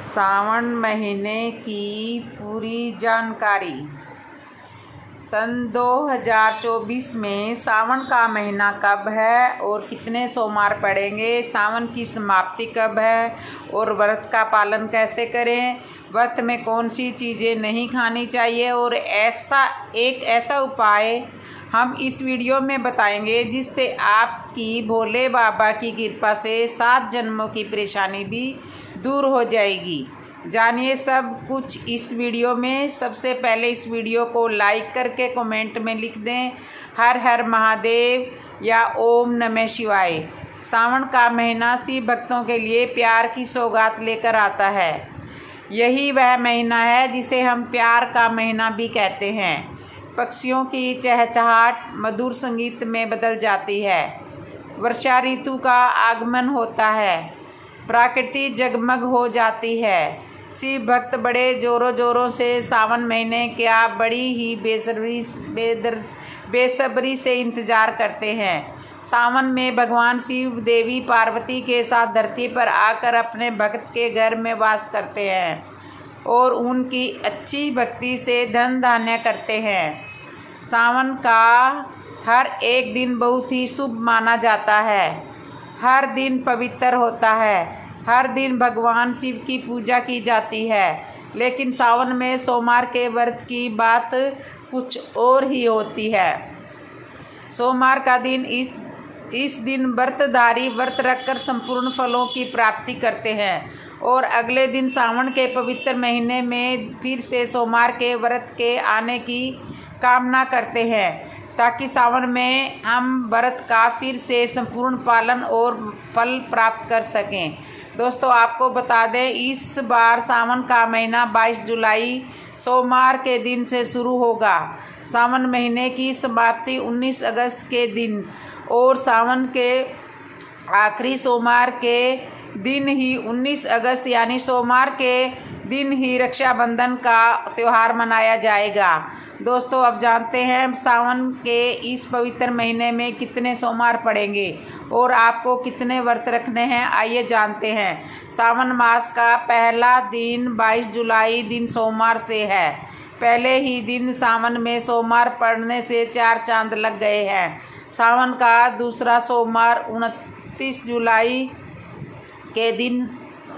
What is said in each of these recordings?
सावन महीने की पूरी जानकारी। सन 2024 में सावन का महीना कब है और कितने सोमवार पड़ेंगे, सावन की समाप्ति कब है और व्रत का पालन कैसे करें, व्रत में कौन सी चीज़ें नहीं खानी चाहिए और एक ऐसा उपाय हम इस वीडियो में बताएंगे जिससे आपकी भोले बाबा की कृपा से 7 जन्मों की परेशानी भी दूर हो जाएगी। जानिए सब कुछ इस वीडियो में। सबसे पहले इस वीडियो को लाइक करके कमेंट में लिख दें हर हर महादेव या ओम नमः शिवाय। सावन का महीना शिव भक्तों के लिए प्यार की सौगात लेकर आता है। यही वह महीना है जिसे हम प्यार का महीना भी कहते हैं। पक्षियों की चहचहाट मधुर संगीत में बदल जाती है। वर्षा ऋतु का आगमन होता है। प्रकृति जगमग हो जाती है। शिव भक्त बड़े जोरों जोरों से सावन महीने का बड़ी ही बेसब्री से इंतज़ार करते हैं। सावन में भगवान शिव देवी पार्वती के साथ धरती पर आकर अपने भक्त के घर में वास करते हैं और उनकी अच्छी भक्ति से धन धान्य करते हैं। सावन का हर एक दिन बहुत ही शुभ माना जाता है। हर दिन पवित्र होता है। हर दिन भगवान शिव की पूजा की जाती है। लेकिन सावन में सोमवार के व्रत की बात कुछ और ही होती है। सोमवार का दिन इस दिन व्रतधारी व्रत रखकर संपूर्ण फलों की प्राप्ति करते हैं और अगले दिन सावन के पवित्र महीने में फिर से सोमवार के व्रत के आने की कामना करते हैं ताकि सावन में हम व्रत का फिर से संपूर्ण पालन और फल प्राप्त कर सकें। दोस्तों आपको बता दें इस बार सावन का महीना 22 जुलाई सोमवार के दिन से शुरू होगा। सावन महीने की समाप्ति 19 अगस्त के दिन और सावन के आखिरी सोमवार के दिन ही 19 अगस्त यानी सोमवार के दिन ही रक्षाबंधन का त्यौहार मनाया जाएगा। दोस्तों अब जानते हैं सावन के इस पवित्र महीने में कितने सोमवार पड़ेंगे और आपको कितने व्रत रखने हैं। आइए जानते हैं। सावन मास का पहला दिन 22 जुलाई दिन सोमवार से है। पहले ही दिन सावन में सोमवार पड़ने से 4 चांद लग गए हैं। सावन का दूसरा सोमवार 29 जुलाई के दिन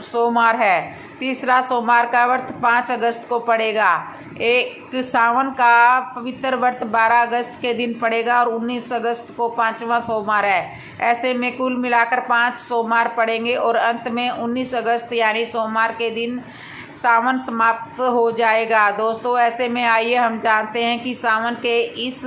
सोमवार है। तीसरा सोमवार का व्रत 5 अगस्त को पड़ेगा। एक सावन का पवित्र व्रत 12 अगस्त के दिन पड़ेगा और 19 अगस्त को 5वां सोमवार है। ऐसे में कुल मिलाकर 5 सोमवार पड़ेंगे और अंत में 19 अगस्त यानी सोमवार के दिन सावन समाप्त हो जाएगा। दोस्तों ऐसे में आइए हम जानते हैं कि सावन के इस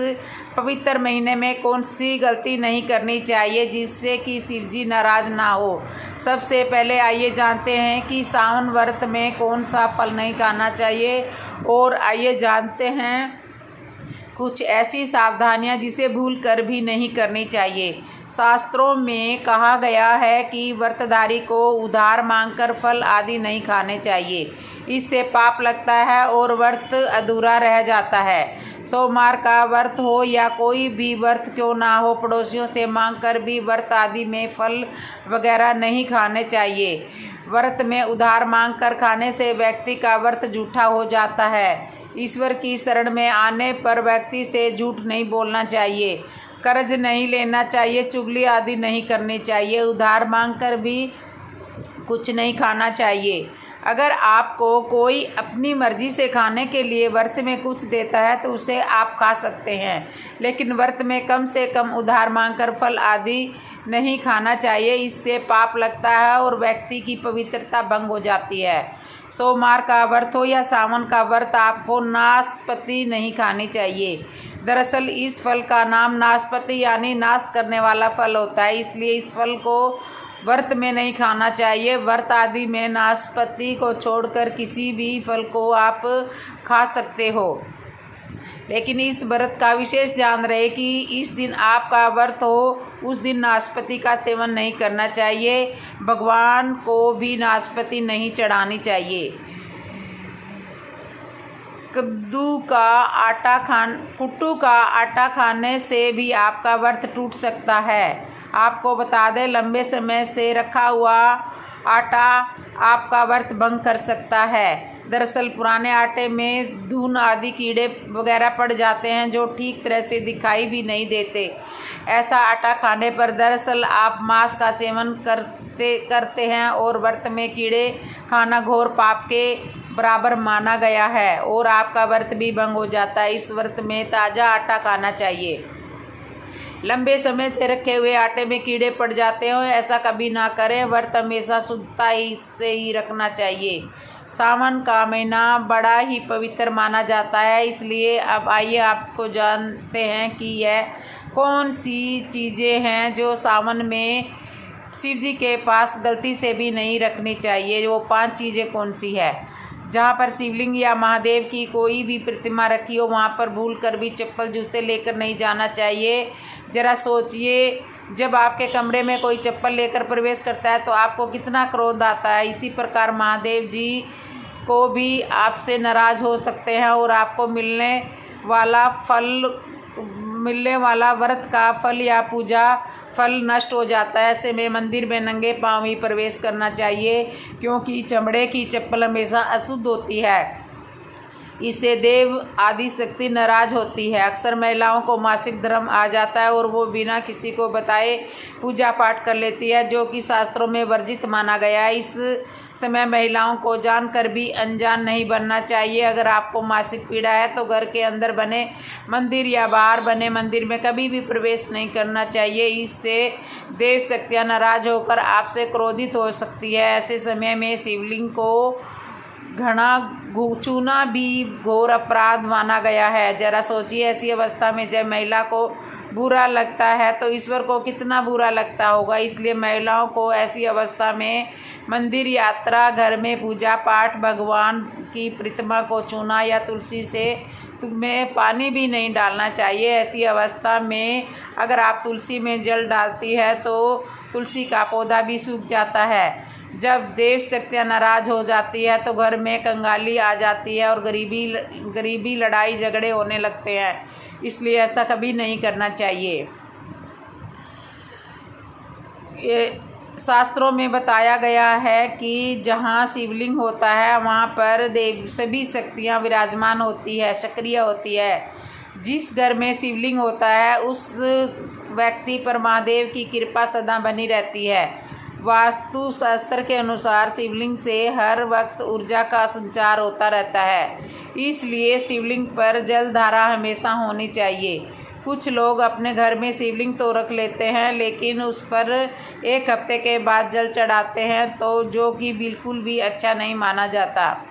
पवित्र महीने में कौन सी गलती नहीं करनी चाहिए जिससे कि शिव जी नाराज ना हो। सबसे पहले आइए जानते हैं कि सावन व्रत में कौन सा फल नहीं खाना चाहिए और आइए जानते हैं कुछ ऐसी सावधानियां जिसे भूल कर भी नहीं करनी चाहिए। शास्त्रों में कहा गया है कि व्रतधारी को उधार मांगकर फल आदि नहीं खाने चाहिए। इससे पाप लगता है और व्रत अधूरा रह जाता है। सोमवार का व्रत हो या कोई भी व्रत क्यों ना हो, पड़ोसियों से मांगकर भी व्रत आदि में फल वगैरह नहीं खाने चाहिए। व्रत में उधार मांगकर खाने से व्यक्ति का व्रत झूठा हो जाता है। ईश्वर की शरण में आने पर व्यक्ति से झूठ नहीं बोलना चाहिए, कर्ज नहीं लेना चाहिए, चुगली आदि नहीं करनी चाहिए, उधार मांगकर भी कुछ नहीं खाना चाहिए। अगर आपको कोई अपनी मर्जी से खाने के लिए व्रत में कुछ देता है तो उसे आप खा सकते हैं, लेकिन व्रत में कम से कम उधार मांगकर फल आदि नहीं खाना चाहिए। इससे पाप लगता है और व्यक्ति की पवित्रता भंग हो जाती है। सोमवार का व्रत हो या सावन का व्रत, आपको नाशपाती नहीं खानी चाहिए। दरअसल इस फल का नाम नाशपाती यानी नाश करने वाला फल होता है, इसलिए इस फल को व्रत में नहीं खाना चाहिए। व्रत आदि में नाशपाती को छोड़कर किसी भी फल को आप खा सकते हो, लेकिन इस व्रत का विशेष ध्यान रहे कि इस दिन आपका व्रत हो उस दिन नाशपाती का सेवन नहीं करना चाहिए। भगवान को भी नाशपाती नहीं चढ़ानी चाहिए। कुट्टू का आटा खाने से भी आपका व्रत टूट सकता है। आपको बता दें लंबे समय से रखा हुआ आटा आपका व्रत भंग कर सकता है। दरअसल पुराने आटे में धून आदि कीड़े वगैरह पड़ जाते हैं जो ठीक तरह से दिखाई भी नहीं देते। ऐसा आटा खाने पर दरअसल आप मांस का सेवन करते हैं और व्रत में कीड़े खाना घोर पाप के बराबर माना गया है और आपका व्रत भी भंग हो जाता है। इस व्रत में ताज़ा आटा खाना चाहिए। लंबे समय से रखे हुए आटे में कीड़े पड़ जाते हो, ऐसा कभी ना करें। व्रत हमेशा शुद्धता से ही रखना चाहिए। सावन का महीना बड़ा ही पवित्र माना जाता है, इसलिए अब आइए आपको जानते हैं कि यह कौन सी चीज़ें हैं जो सावन में शिव जी के पास गलती से भी नहीं रखनी चाहिए। वो 5 चीज़ें कौन सी है। जहाँ पर शिवलिंग या महादेव की कोई भी प्रतिमा रखी हो वहाँ पर भूल कर भी चप्पल जूते लेकर नहीं जाना चाहिए। ज़रा सोचिए, जब आपके कमरे में कोई चप्पल लेकर प्रवेश करता है तो आपको कितना क्रोध आता है। इसी प्रकार महादेव जी को भी आपसे नाराज़ हो सकते हैं और आपको मिलने वाला व्रत का फल या पूजा फल नष्ट हो जाता है। ऐसे में मंदिर में नंगे पांव ही प्रवेश करना चाहिए, क्योंकि चमड़े की चप्पल हमेशा अशुद्ध होती है। इससे देव आदि शक्ति नाराज होती है। अक्सर महिलाओं को मासिक धर्म आ जाता है और वो बिना किसी को बताए पूजा पाठ कर लेती है, जो कि शास्त्रों में वर्जित माना गया है। इस समय महिलाओं को जानकर भी अनजान नहीं बनना चाहिए। अगर आपको मासिक पीड़ा है तो घर के अंदर बने मंदिर या बाहर बने मंदिर में कभी भी प्रवेश नहीं करना चाहिए। इससे देव शक्तियाँ नाराज होकर आपसे क्रोधित हो सकती है। ऐसे समय में शिवलिंग को घना छूना भी घोर अपराध माना गया है। जरा सोचिए, ऐसी अवस्था में जब महिला को बुरा लगता है तो ईश्वर को कितना बुरा लगता होगा। इसलिए महिलाओं को ऐसी अवस्था में मंदिर यात्रा, घर में पूजा पाठ, भगवान की प्रतिमा को छूना या तुलसी से तुम्हें पानी भी नहीं डालना चाहिए। ऐसी अवस्था में अगर आप तुलसी में जल डालती है तो तुलसी का पौधा भी सूख जाता है। जब देव शक्तियाँ नाराज हो जाती है तो घर में कंगाली आ जाती है और गरीबी लड़ाई झगड़े होने लगते हैं। इसलिए ऐसा कभी नहीं करना चाहिए। ये शास्त्रों में बताया गया है कि जहाँ शिवलिंग होता है वहाँ पर देव सभी शक्तियाँ विराजमान होती है, सक्रिय होती है। जिस घर में शिवलिंग होता है उस व्यक्ति पर महादेव की कृपा सदा बनी रहती है। वास्तु शास्त्र के अनुसार शिवलिंग से हर वक्त ऊर्जा का संचार होता रहता है, इसलिए शिवलिंग पर जल धारा हमेशा होनी चाहिए। कुछ लोग अपने घर में शिवलिंग तो रख लेते हैं लेकिन उस पर 1 हफ्ते के बाद जल चढ़ाते हैं, तो जो कि बिल्कुल भी अच्छा नहीं माना जाता।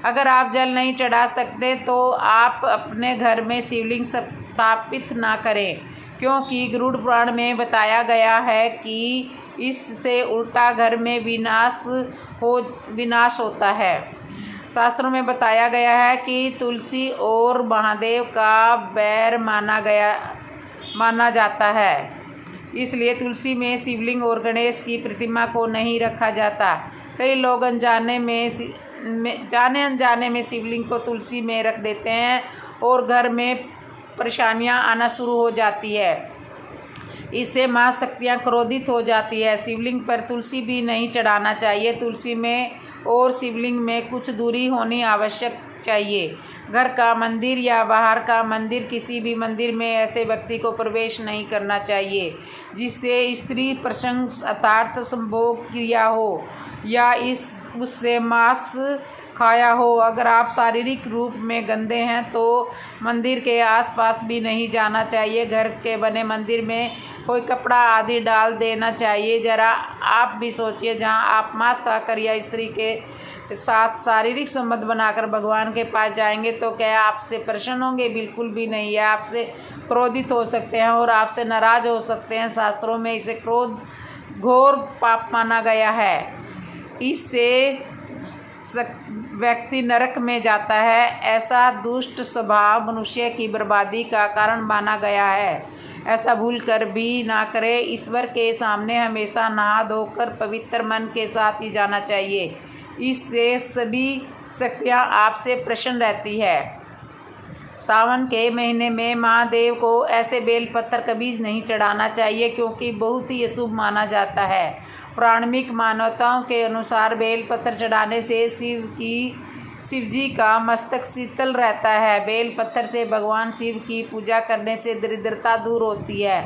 अगर आप जल नहीं चढ़ा सकते तो आप अपने घर में शिवलिंग स्थापित ना करें, क्योंकि गरुड़ पुराण में बताया गया है कि इससे उल्टा घर में विनाश होता है। शास्त्रों में बताया गया है कि तुलसी और महादेव का बैर माना जाता है, इसलिए तुलसी में शिवलिंग और गणेश की प्रतिमा को नहीं रखा जाता। कई लोग जाने अनजाने में शिवलिंग को तुलसी में रख देते हैं और घर में परेशानियां आना शुरू हो जाती है। इससे माँ शक्तियाँ क्रोधित हो जाती है। शिवलिंग पर तुलसी भी नहीं चढ़ाना चाहिए। तुलसी में और शिवलिंग में कुछ दूरी होनी आवश्यक चाहिए। घर का मंदिर या बाहर का मंदिर, किसी भी मंदिर में ऐसे व्यक्ति को प्रवेश नहीं करना चाहिए जिससे स्त्री प्रसंग अर्थात संभोग क्रिया हो या उससे मांस खाया हो। अगर आप शारीरिक रूप में गंदे हैं तो मंदिर के आसपास भी नहीं जाना चाहिए। घर के बने मंदिर में कोई कपड़ा आदि डाल देना चाहिए। ज़रा आप भी सोचिए, जहां आप मांस खाकर या स्त्री के साथ शारीरिक संबंध बनाकर भगवान के पास जाएंगे तो क्या आपसे प्रसन्न होंगे? बिल्कुल भी नहीं है। आपसे क्रोधित हो सकते हैं और आपसे नाराज हो सकते हैं। शास्त्रों में इसे क्रोध घोर पाप माना गया है। इससे व्यक्ति नरक में जाता है। ऐसा दुष्ट स्वभाव मनुष्य की बर्बादी का कारण माना गया है। ऐसा भूल कर भी ना करें। ईश्वर के सामने हमेशा नहा धोकर पवित्र मन के साथ ही जाना चाहिए। इससे सभी शक्तियाँ आपसे प्रसन्न रहती है। सावन के महीने में महादेव को ऐसे बेल पत्थर कभी नहीं चढ़ाना चाहिए, क्योंकि बहुत ही अशुभ माना जाता है पौराणिक मान्यताओं के अनुसार बेलपत्र चढ़ाने से शिव जी का मस्तक शीतल रहता है। बेलपत्र से भगवान शिव की पूजा करने से दरिद्रता दूर होती है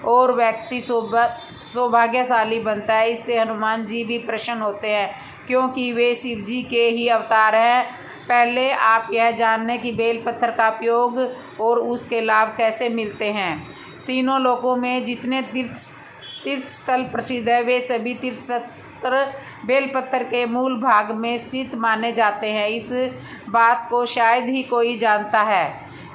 और व्यक्ति सौभाग्यशाली बनता है। इससे हनुमान जी भी प्रसन्न होते हैं क्योंकि वे शिव जी के ही अवतार हैं। पहले आप यह जानने कि बेलपत्र का उपयोग और उसके लाभ कैसे मिलते हैं। तीनों लोकों में जितने तीर्थ स्थल प्रसिद्ध है वे सभी तीर्थ बेलपत्र के मूल भाग में स्थित माने जाते हैं। इस बात को शायद ही कोई जानता है।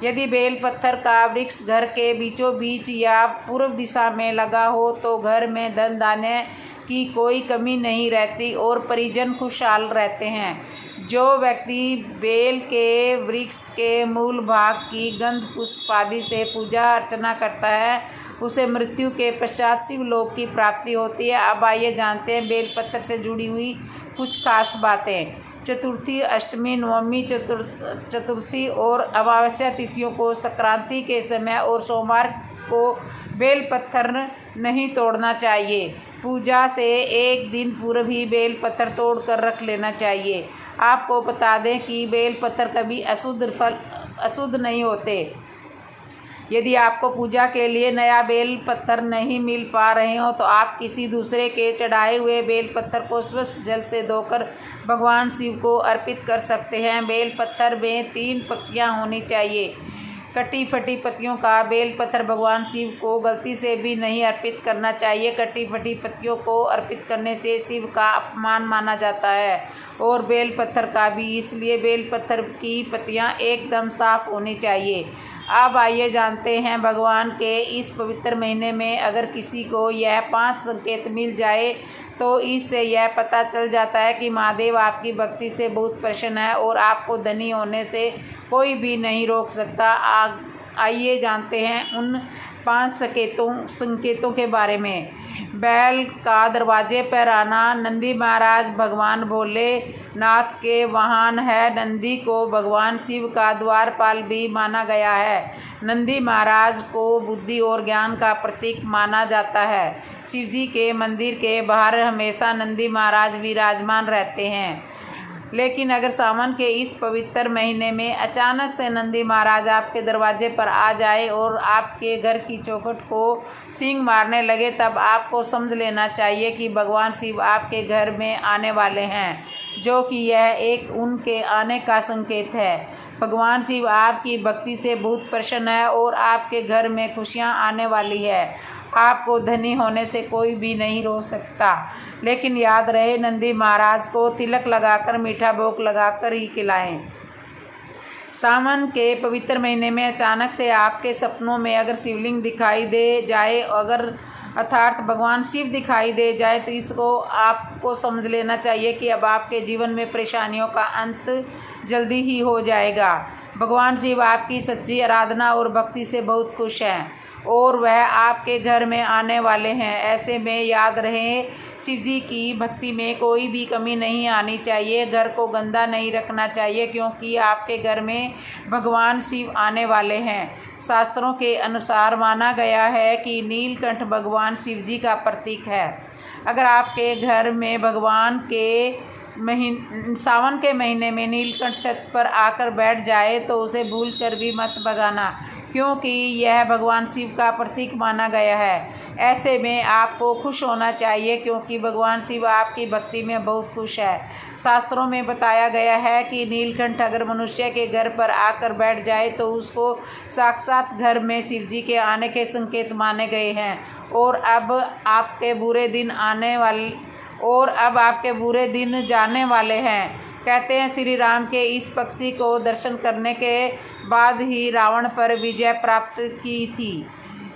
यदि बेलपत्र का वृक्ष घर के बीचों बीच या पूर्व दिशा में लगा हो तो घर में धन धान्य की कोई कमी नहीं रहती और परिजन खुशहाल रहते हैं। जो व्यक्ति बेल के वृक्ष के मूल भाग की गंध पुष्प आदि से पूजा अर्चना करता है उसे मृत्यु के पश्चात शिवलोक की प्राप्ति होती है। अब आइए जानते हैं बेलपत्र से जुड़ी हुई कुछ खास बातें। चतुर्थी, अष्टमी, नवमी, चतुर्थी और अमावस्या तिथियों को संक्रांति के समय और सोमवार को बेलपत्र नहीं तोड़ना चाहिए। पूजा से एक दिन पूर्व ही बेलपत्र तोड़ कर रख लेना चाहिए। आपको बता दें कि बेलपत्र कभी अशुद्ध नहीं होते। यदि आपको पूजा के लिए नया बेलपत्र नहीं मिल पा रहे हो तो आप किसी दूसरे के चढ़ाए हुए बेलपत्र को स्वच्छ जल से धोकर भगवान शिव को अर्पित कर सकते हैं। बेलपत्र में 3 पत्तियां होनी चाहिए। कटी फटी पत्तियों का बेलपत्र भगवान शिव को गलती से भी नहीं अर्पित करना चाहिए। कटी फटी पत्तियों को अर्पित करने से शिव का अपमान माना जाता है और बेलपत्र का भी। इसलिए बेलपत्र की पत्तियां एकदम साफ होनी चाहिए। अब आइए जानते हैं भगवान के इस पवित्र महीने में अगर किसी को यह 5 संकेत मिल जाए तो इससे यह पता चल जाता है कि महादेव आपकी भक्ति से बहुत प्रसन्न है और आपको धनी होने से कोई भी नहीं रोक सकता। आइए जानते हैं उन 5 संकेतों के बारे में। बैल का दरवाजे पर आना। नंदी महाराज भगवान भोलेनाथ के वाहन है। नंदी को भगवान शिव का द्वारपाल भी माना गया है। नंदी महाराज को बुद्धि और ज्ञान का प्रतीक माना जाता है। शिव जी के मंदिर के बाहर हमेशा नंदी महाराज विराजमान रहते हैं। लेकिन अगर सावन के इस पवित्र महीने में अचानक से नंदी महाराज आपके दरवाजे पर आ जाए और आपके घर की चौखट को सींग मारने लगे तब आपको समझ लेना चाहिए कि भगवान शिव आपके घर में आने वाले हैं, जो कि यह एक उनके आने का संकेत है। भगवान शिव आपकी भक्ति से बहुत प्रसन्न है और आपके घर में खुशियां आने वाली है। आपको धनी होने से कोई भी नहीं रोक सकता। लेकिन याद रहे नंदी महाराज को तिलक लगाकर मीठा भोग लगाकर ही खिलाएं। सावन के पवित्र महीने में अचानक से आपके सपनों में अगर शिवलिंग दिखाई दे जाए अर्थात भगवान शिव दिखाई दे जाए तो इसको आपको समझ लेना चाहिए कि अब आपके जीवन में परेशानियों का अंत जल्दी ही हो जाएगा। भगवान शिव आपकी सच्ची आराधना और भक्ति से बहुत खुश हैं और वह आपके घर में आने वाले हैं। ऐसे में याद रहे शिव जी की भक्ति में कोई भी कमी नहीं आनी चाहिए। घर को गंदा नहीं रखना चाहिए क्योंकि आपके घर में भगवान शिव आने वाले हैं। शास्त्रों के अनुसार माना गया है कि नीलकंठ भगवान शिव जी का प्रतीक है। अगर आपके घर में भगवान के सावन के महीने में नीलकंठ छत पर आकर बैठ जाए तो उसे भूल कर भी मत भगाना क्योंकि यह भगवान शिव का प्रतीक माना गया है। ऐसे में आपको खुश होना चाहिए क्योंकि भगवान शिव आपकी भक्ति में बहुत खुश है। शास्त्रों में बताया गया है कि नीलकंठ अगर मनुष्य के घर पर आकर बैठ जाए तो उसको साक्षात घर में शिव जी के आने के संकेत माने गए हैं और अब आपके बुरे दिन जाने वाले हैं। कहते हैं श्री राम के इस पक्षी को दर्शन करने के बाद ही रावण पर विजय प्राप्त की थी।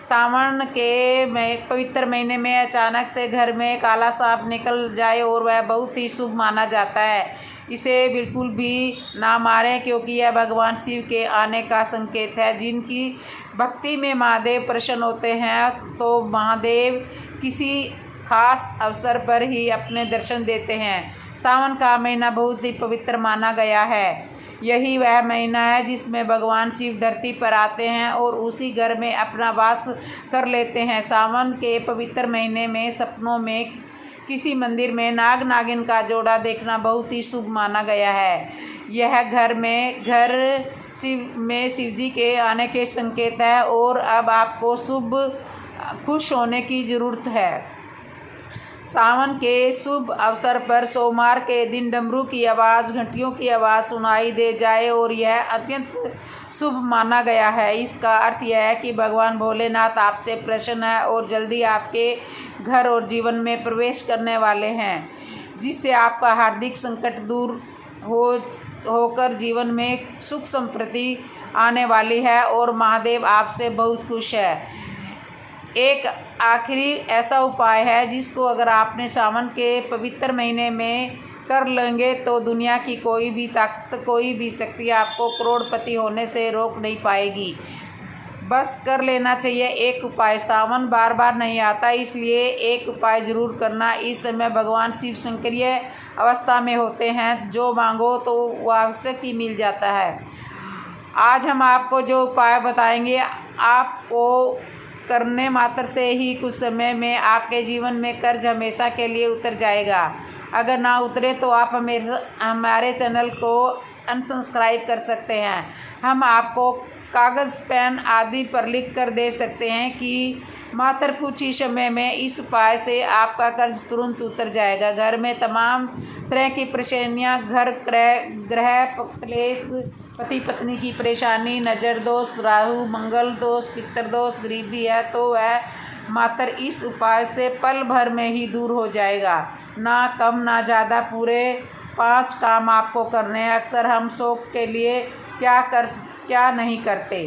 सावन के पवित्र महीने में अचानक से घर में काला सांप निकल जाए और वह बहुत ही शुभ माना जाता है। इसे बिल्कुल भी ना मारें क्योंकि यह भगवान शिव के आने का संकेत है। जिनकी भक्ति में महादेव प्रसन्न होते हैं तो महादेव किसी खास अवसर पर ही अपने दर्शन देते हैं। सावन का महीना बहुत ही पवित्र माना गया है। यही वह महीना है जिसमें भगवान शिव धरती पर आते हैं और उसी घर में अपना वास कर लेते हैं। सावन के पवित्र महीने में सपनों में किसी मंदिर में नाग नागिन का जोड़ा देखना बहुत ही शुभ माना गया है। यह घर शिव जी के आने के संकेत है और अब आपको खुश होने की ज़रूरत है। सावन के शुभ अवसर पर सोमवार के दिन डमरू की आवाज़, घंटियों की आवाज़ सुनाई दे जाए और यह अत्यंत शुभ माना गया है। इसका अर्थ यह है कि भगवान भोलेनाथ आपसे प्रसन्न है और जल्दी आपके घर और जीवन में प्रवेश करने वाले हैं, जिससे आपका हार्दिक संकट दूर होकर जीवन में सुख समृद्धि आने वाली है और महादेव आपसे बहुत खुश है। एक आखिरी ऐसा उपाय है जिसको अगर आपने सावन के पवित्र महीने में कर लेंगे तो दुनिया की कोई भी ताकत, कोई भी शक्ति आपको करोड़पति होने से रोक नहीं पाएगी। बस कर लेना चाहिए एक उपाय। सावन बार बार नहीं आता, इसलिए एक उपाय ज़रूर करना। इस समय भगवान शिव सक्रिय अवस्था में होते हैं, जो मांगो तो वो आवश्यक ही मिल जाता है। आज हम आपको जो उपाय बताएंगे, आपको करने मात्र से ही कुछ समय में आपके जीवन में कर्ज हमेशा के लिए उतर जाएगा। अगर ना उतरे तो आप हमारे चैनल को अनसब्सक्राइब कर सकते हैं। हम आपको कागज़, पेन आदि पर लिख कर दे सकते हैं कि मात्र कुछ ही समय में इस उपाय से आपका कर्ज तुरंत उतर जाएगा। घर में तमाम तरह की परेशानियां, घर ग्रह क्लेश, पति पत्नी की परेशानी, नज़र दोष, राहु मंगल दोष, पितृ दोष, गरीबी है तो वह मात्र इस उपाय से पल भर में ही दूर हो जाएगा। ना कम ना ज़्यादा, पूरे 5 काम आपको करने हैं। अक्सर हम शौक के लिए क्या नहीं करते,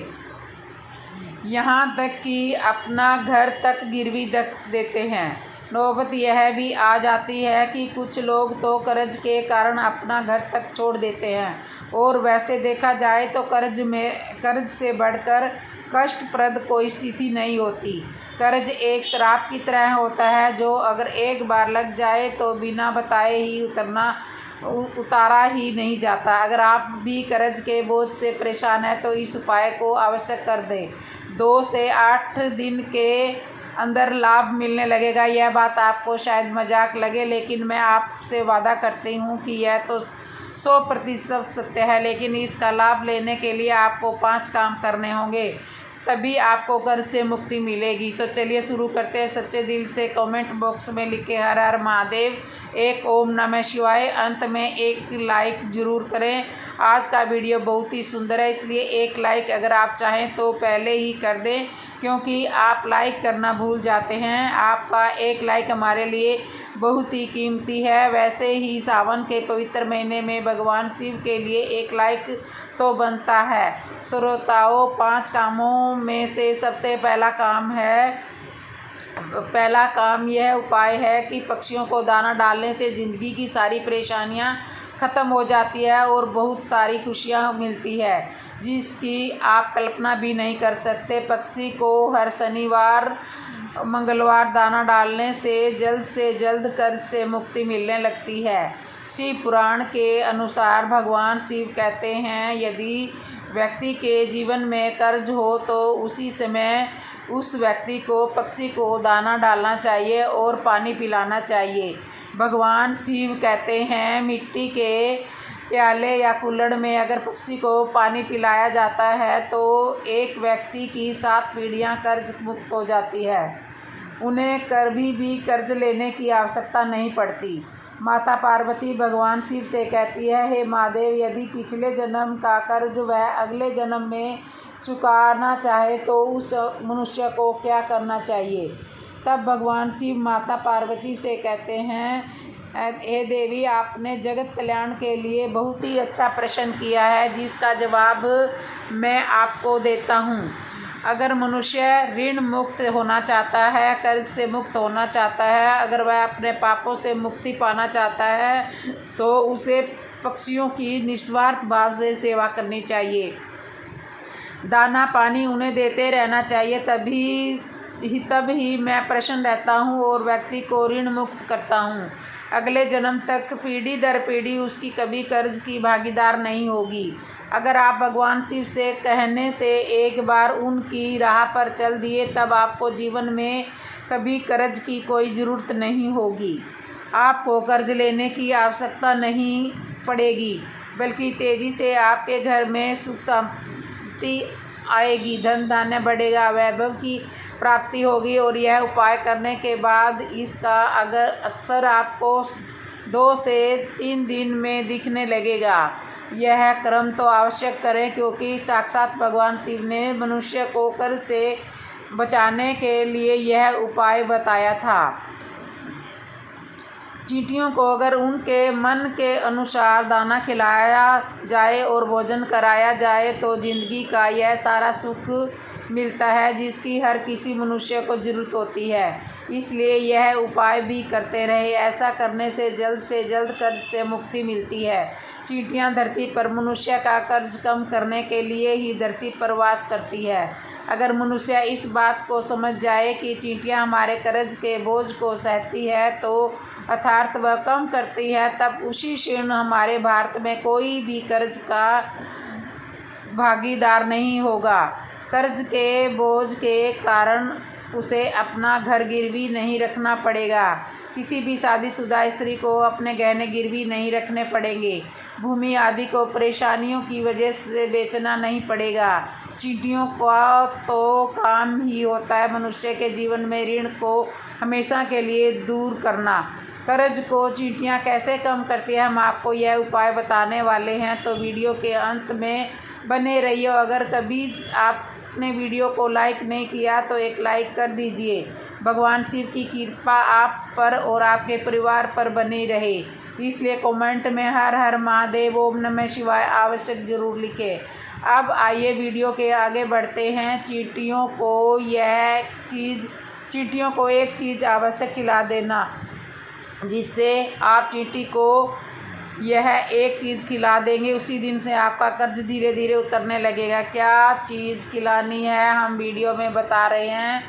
यहाँ तक कि अपना घर तक गिरवी रख देते हैं। नौबत यह भी आ जाती है कि कुछ लोग तो कर्ज के कारण अपना घर तक छोड़ देते हैं और वैसे देखा जाए तो कर्ज से बढ़कर कष्टप्रद कोई स्थिति नहीं होती। कर्ज एक शराब की तरह होता है जो अगर एक बार लग जाए तो बिना बताए ही उतारा ही नहीं जाता। अगर आप भी कर्ज के बोझ से परेशान हैं तो इस उपाय को अवश्य कर दें। 2 से 8 दिन के अंदर लाभ मिलने लगेगा। यह बात आपको शायद मजाक लगे, लेकिन मैं आपसे वादा करती हूँ कि यह तो 100% सत्य है। लेकिन इसका लाभ लेने के लिए आपको 5 काम करने होंगे, तभी आपको कर्ज से मुक्ति मिलेगी। तो चलिए शुरू करते हैं। सच्चे दिल से कमेंट बॉक्स में लिखे हर हर महादेव, एक ओम नमः शिवाय, अंत में एक लाइक ज़रूर करें। आज का वीडियो बहुत ही सुंदर है, इसलिए एक लाइक अगर आप चाहें तो पहले ही कर दें, क्योंकि आप लाइक करना भूल जाते हैं। आपका एक लाइक हमारे लिए बहुत ही कीमती है। वैसे ही सावन के पवित्र महीने में भगवान शिव के लिए एक लाइक तो बनता है। श्रोताओं, 5 कामों में से सबसे पहला काम यह उपाय है कि पक्षियों को दाना डालने से ज़िंदगी की सारी परेशानियां ख़त्म हो जाती है और बहुत सारी खुशियां मिलती है, जिसकी आप कल्पना भी नहीं कर सकते। पक्षी को हर शनिवार मंगलवार दाना डालने से जल्द कर्ज से मुक्ति मिलने लगती है। शिव पुराण के अनुसार भगवान शिव कहते हैं, यदि व्यक्ति के जीवन में कर्ज हो तो उसी समय उस व्यक्ति को पक्षी को दाना डालना चाहिए और पानी पिलाना चाहिए। भगवान शिव कहते हैं, मिट्टी के प्याले या कुल्हड़ में अगर पक्षी को पानी पिलाया जाता है तो एक व्यक्ति की 7 पीढ़ियां कर्ज मुक्त हो जाती है। उन्हें कभी भी कर्ज लेने की आवश्यकता नहीं पड़ती। माता पार्वती भगवान शिव से कहती है, हे महादेव, यदि पिछले जन्म का कर्ज वह अगले जन्म में चुकाना चाहे तो उस मनुष्य को क्या करना चाहिए? तब भगवान शिव माता पार्वती से कहते हैं, हे देवी, आपने जगत कल्याण के लिए बहुत ही अच्छा प्रश्न किया है, जिसका जवाब मैं आपको देता हूँ। अगर मनुष्य ऋण मुक्त होना चाहता है, कर्ज से मुक्त होना चाहता है, अगर वह अपने पापों से मुक्ति पाना चाहता है तो उसे पक्षियों की निस्वार्थ भाव से सेवा करनी चाहिए। दाना पानी उन्हें देते रहना चाहिए, तब ही मैं प्रसन्न रहता हूँ और व्यक्ति को ऋण मुक्त करता हूँ। अगले जन्म तक पीढ़ी दर पीढ़ी उसकी कभी कर्ज की भागीदार नहीं होगी। अगर आप भगवान शिव से कहने से एक बार उनकी राह पर चल दिए, तब आपको जीवन में कभी कर्ज की कोई ज़रूरत नहीं होगी। आपको कर्ज लेने की आवश्यकता नहीं पड़ेगी, बल्कि तेज़ी से आपके घर में सुख शांति आएगी, धन धान्य बढ़ेगा, वैभव की प्राप्ति होगी। और यह उपाय करने के बाद इसका अगर अक्सर आपको 2 से 3 दिन में दिखने लगेगा। यह क्रम तो आवश्यक करें, क्योंकि साक्षात भगवान शिव ने मनुष्य को कर्ज से बचाने के लिए यह उपाय बताया था। चींटियों को अगर उनके मन के अनुसार दाना खिलाया जाए और भोजन कराया जाए तो जिंदगी का यह सारा सुख मिलता है जिसकी हर किसी मनुष्य को ज़रूरत होती है। इसलिए यह उपाय भी करते रहे। ऐसा करने से जल्द कर्ज से मुक्ति मिलती है। चींटियां धरती पर मनुष्य का कर्ज कम करने के लिए ही धरती पर वास करती है। अगर मनुष्य इस बात को समझ जाए कि चींटियां हमारे कर्ज के बोझ को सहती है तो अर्थात वह कम करती है, तब उसी क्षण हमारे भारत में कोई भी कर्ज का भागीदार नहीं होगा। कर्ज के बोझ के कारण उसे अपना घर गिरवी नहीं रखना पड़ेगा। किसी भी शादीशुदा स्त्री को अपने गहने गिरवी नहीं रखने पड़ेंगे। भूमि आदि को परेशानियों की वजह से बेचना नहीं पड़ेगा। चींटियों का तो काम ही होता है मनुष्य के जीवन में ऋण को हमेशा के लिए दूर करना। कर्ज को चींटियां कैसे कम करती है, हम आपको यह उपाय बताने वाले हैं, तो वीडियो के अंत में बने रहिए। अगर कभी आपने वीडियो को लाइक नहीं किया तो एक लाइक कर दीजिए। भगवान शिव की कृपा आप पर और आपके परिवार पर बनी रहे, इसलिए कमेंट में हर हर महादेव, ओम नमः शिवाय आवश्यक जरूर लिखें। अब आइए वीडियो के आगे बढ़ते हैं। चींटियों को एक चीज़ आवश्यक खिला देना, जिससे आप चींटी को यह एक चीज़ खिला देंगे, उसी दिन से आपका कर्ज धीरे धीरे उतरने लगेगा। क्या चीज़ खिलानी है हम वीडियो में बता रहे हैं,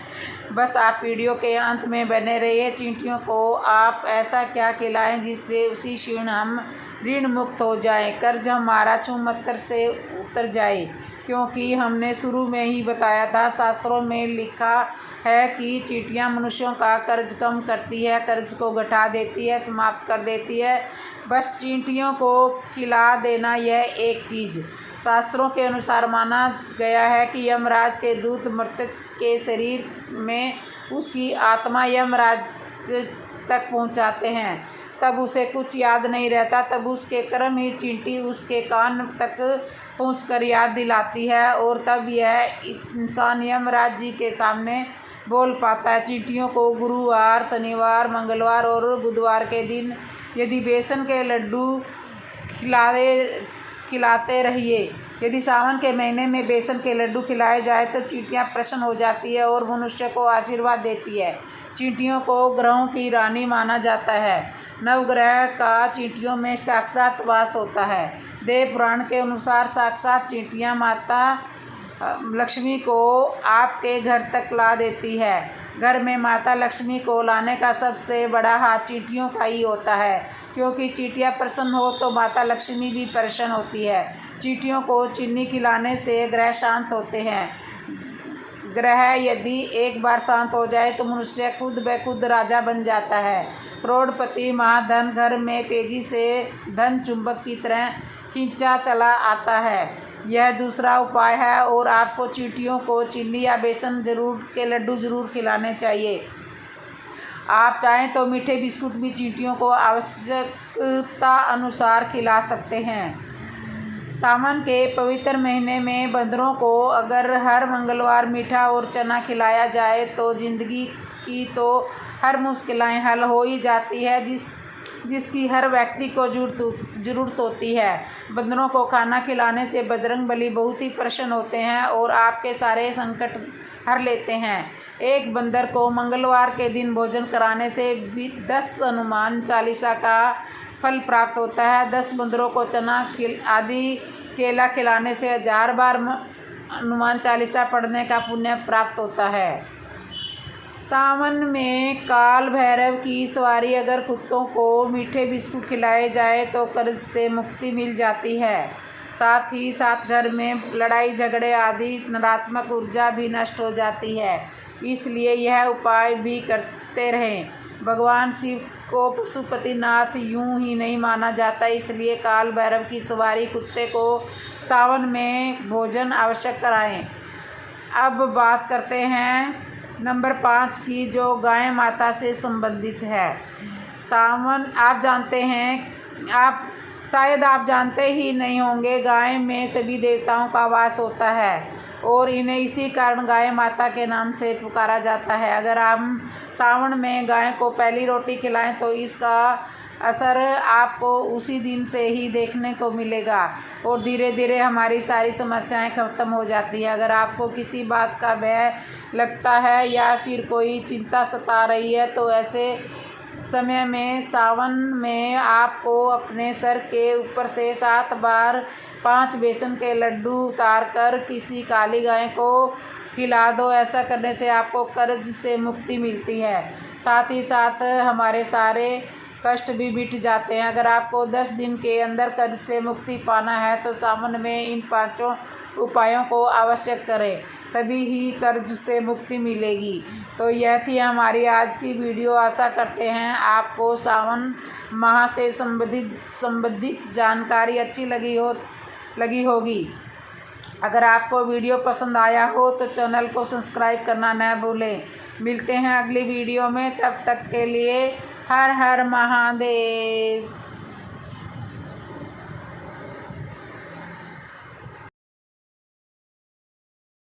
बस आप वीडियो के अंत में बने रहिए। चींटियों को आप ऐसा क्या खिलाएं जिससे उसी क्षण हम ऋण मुक्त हो जाएं, कर्ज हमारा छूमंतर से उतर जाए। क्योंकि हमने शुरू में ही बताया था, शास्त्रों में लिखा है कि चींटियां मनुष्यों का कर्ज कम करती है, कर्ज को घटा देती है, समाप्त कर देती है। बस चींटियों को खिला देना यह एक चीज़। शास्त्रों के अनुसार माना गया है कि यमराज के दूत मृतक के शरीर में उसकी आत्मा यमराज तक पहुंचाते हैं, तब उसे कुछ याद नहीं रहता, तब उसके कर्म ही चींटी उसके कान तक पहुंचकर याद दिलाती है और तब यह इंसान यमराज जी के सामने बोल पाता है। चींटियों को गुरुवार, शनिवार, मंगलवार और बुधवार के दिन यदि बेसन के लड्डू खिलाते रहिए। यदि सावन के महीने में बेसन के लड्डू खिलाए जाए तो चींटियां प्रसन्न हो जाती है और मनुष्य को आशीर्वाद देती है। चींटियों को ग्रहों की रानी माना जाता है। नवग्रह का चींटियों में साक्षात वास होता है। देव पुराण के अनुसार साक्षात चींटियां माता लक्ष्मी को आपके घर तक ला देती है। घर में माता लक्ष्मी को लाने का सबसे बड़ा हाथ चींटियों का ही होता है, क्योंकि चींटियां प्रसन्न हो तो माता लक्ष्मी भी प्रसन्न होती है। चींटियों को चीनी खिलाने से ग्रह शांत होते हैं। ग्रह यदि एक बार शांत हो जाए तो मनुष्य खुद ब खुद राजा बन जाता है। करोड़पति महाधन घर में तेजी से धन चुंबक की तरह खींचा चला आता है। यह दूसरा उपाय है। और आपको चींटियों को चीनी या बेसन के लड्डू जरूर खिलाने चाहिए। आप चाहें तो मीठे बिस्कुट भी चींटियों को आवश्यकता अनुसार खिला सकते हैं। सावन के पवित्र महीने में बंदरों को अगर हर मंगलवार मीठा और चना खिलाया जाए तो जिंदगी की तो हर मुश्किलें हल हो ही जाती है, जिसकी हर व्यक्ति को ज़रूरत होती है। बंदरों को खाना खिलाने से बजरंगबली बहुत ही प्रसन्न होते हैं और आपके सारे संकट हर लेते हैं। एक बंदर को मंगलवार के दिन भोजन कराने से भी 10 हनुमान चालीसा का फल प्राप्त होता है। 10 बंदरों को चना आदि केला खिलाने से 1000 बार हनुमान चालीसा पढ़ने का पुण्य प्राप्त होता है। सावन में काल भैरव की सवारी अगर कुत्तों को मीठे बिस्कुट खिलाए जाए तो कर्ज से मुक्ति मिल जाती है। साथ ही साथ घर में लड़ाई झगड़े आदि नकारात्मक ऊर्जा भी नष्ट हो जाती है। इसलिए यह उपाय भी करते रहें। भगवान शिव को पशुपतिनाथ यूं ही नहीं माना जाता, इसलिए काल भैरव की सवारी कुत्ते को सावन में भोजन आवश्यक कराएं। अब बात करते हैं नंबर 5 की, जो गाय माता से संबंधित है। सावन आप जानते हैं, शायद आप जानते ही नहीं होंगे, गाय में सभी देवताओं का वास होता है और इन्हें इसी कारण गाय माता के नाम से पुकारा जाता है। अगर हम सावन में गाय को पहली रोटी खिलाएं तो इसका असर आपको उसी दिन से ही देखने को मिलेगा और धीरे धीरे हमारी सारी समस्याएं खत्म हो जाती है। अगर आपको किसी बात का भय लगता है या फिर कोई चिंता सता रही है तो ऐसे समय में सावन में आपको अपने सर के ऊपर से 7 बार 5 बेसन के लड्डू उतार कर किसी काली गाय को खिला दो। ऐसा करने से आपको कर्ज से मुक्ति मिलती है, साथ ही साथ हमारे सारे कष्ट भी मिट जाते हैं। अगर आपको 10 दिन के अंदर कर्ज से मुक्ति पाना है तो सावन में इन 5 उपायों को अवश्य करें, तभी ही कर्ज से मुक्ति मिलेगी। तो यह थी हमारी आज की वीडियो। आशा करते हैं आपको सावन माह से संबंधित जानकारी अच्छी लगी होगी। अगर आपको वीडियो पसंद आया हो तो चैनल को सब्सक्राइब करना न भूलें। मिलते हैं अगली वीडियो में, तब तक के लिए हर हर महादेव।